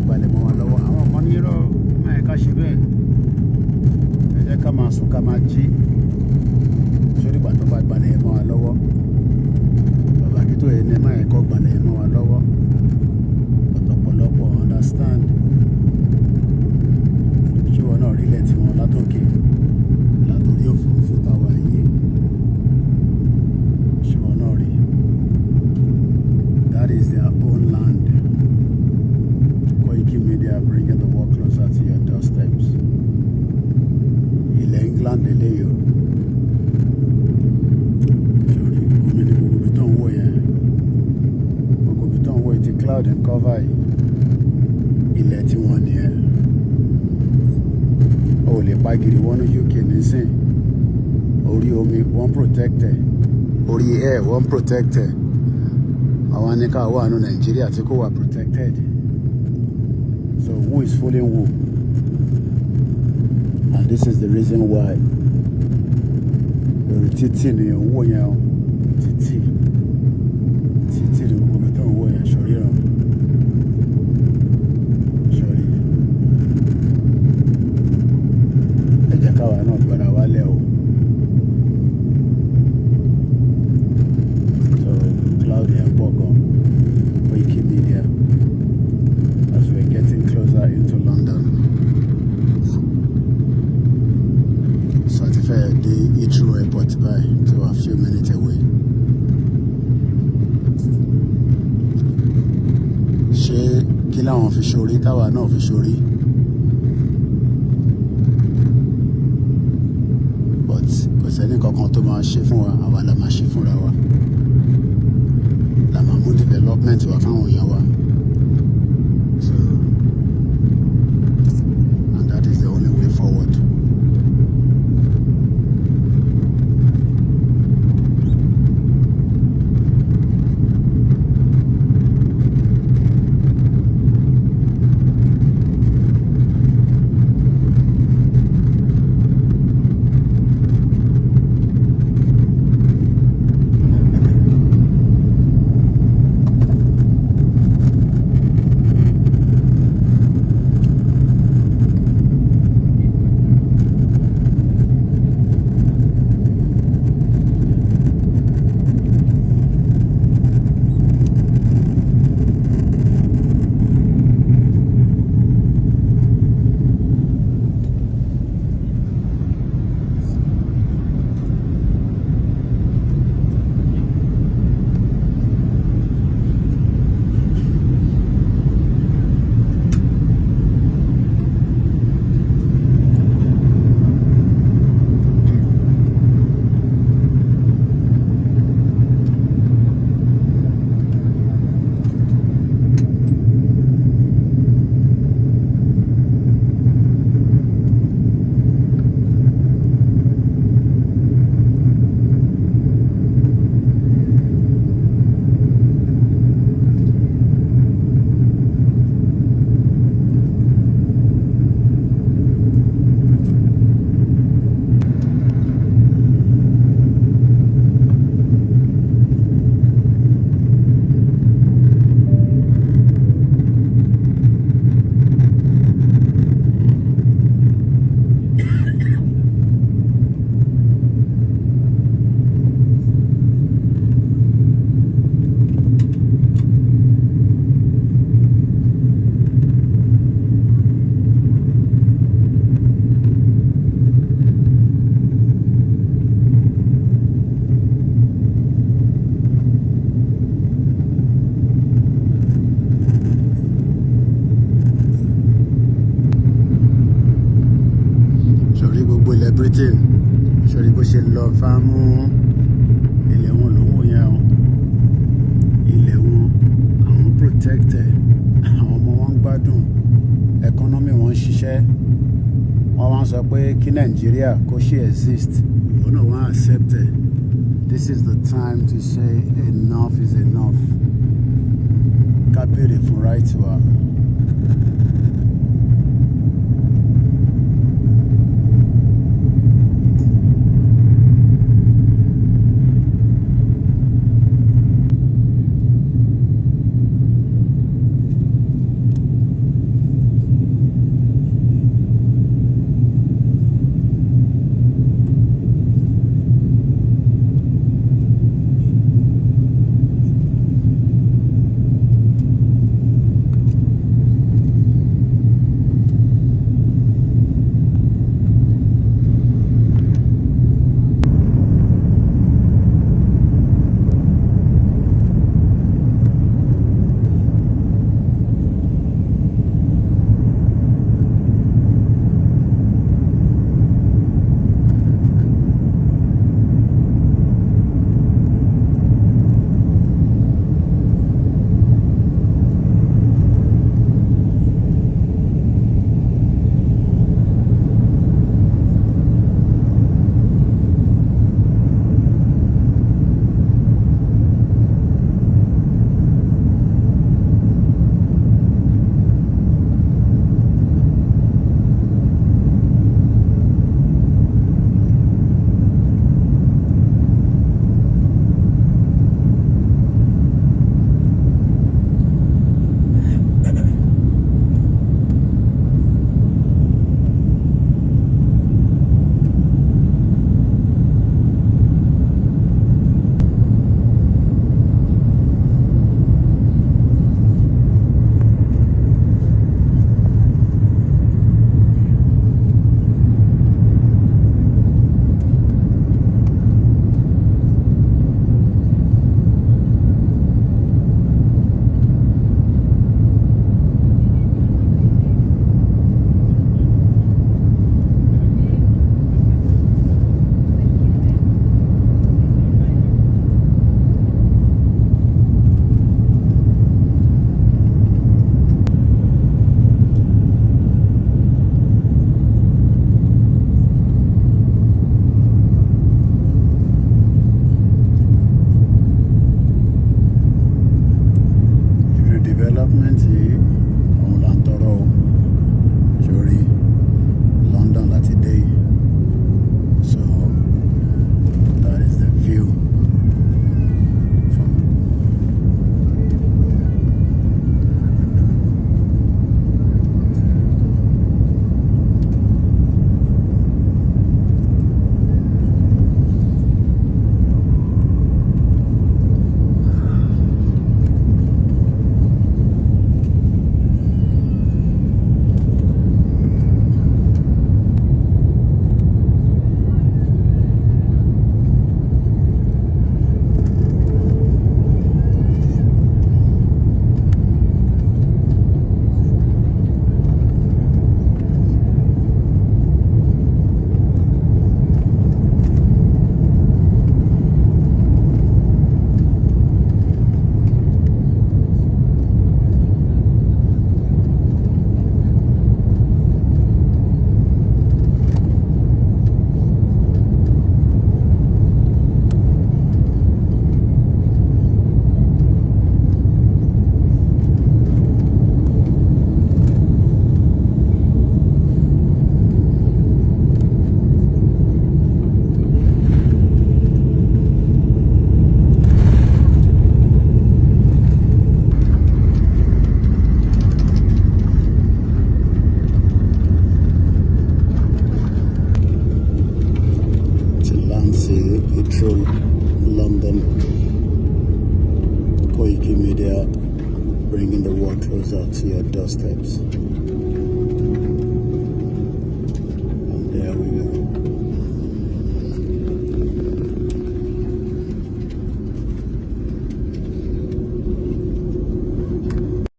gbalẹ̀ mọ́ wa lọ́wọ́ àwọn kan ní irọ́ máa ká ṣe bẹ́ẹ̀ ẹ jẹ́ ká máa sùn ká máa jí sórí ìgbà tó bá gbalẹ̀ mọ́ wa lọ́wọ́ bàbá kí tó yẹ ní ẹ máa kọ́ gbalẹ̀ mọ́ wa lọ́wọ́ ọ̀pọ̀lọpọ̀ understand ṣé wọn náà rí ilẹ̀ tí wọn látòkè látòrí òfurufú táwa yìí ṣé wọn náà rí that is their own land. Koiki Media bringing the world closer to your doorsteps. Ilẹ̀ England eléyìí o sórí omi ní gbogbo ibi tó ń wò yẹn gbogbo ibi tó ń wò yìí ti cloud and cover yìí ilẹ̀ tí wọ́n nìyẹn o ò lè pagiri wọnú UK nísìn orí omi wọ́n protected orí air wọ́n protected àwọn aníkà wà ní Nàìjíríà tí kò wà protected so who is fooling who and this is the reason why orí títì ni owó yẹn o títì ni gbogbo mi tó ń wò yẹn sọrí ràn sọrí ẹ jẹ́ káwa náà gbọ́dọ̀ wálẹ̀ o so cloud yẹn pọ̀ gan Koiki Media as we're getting closer into London so àti fẹ́ dé Heathrow airport báyìí so a few minutes away ṣé kí láwọn fi ṣorí táwa náà fi ṣorí but kò sẹ́ni kankan tó máa ṣe fún wa àwa la máa ṣe fúnra wa la máa mú development wá fáwọn èèyàn wa so and that is the only way forward. Britain sọrí bó ṣe lọ fámú ilẹ̀ wọn lówó yẹn o ilẹ̀ wọn àwọn protected àwọn ọmọ wọn gbádùn economy wọn ṣiṣẹ́ wọ́n wá sọ pé kí Nàìjíríà kó ṣe exist ìwọ náà wọ́n accept it. This is the time to say enough is enough ká béèrè fún right wa. sí Heathrow, London. Koiki Media, bringing the world closer to your doorsteps.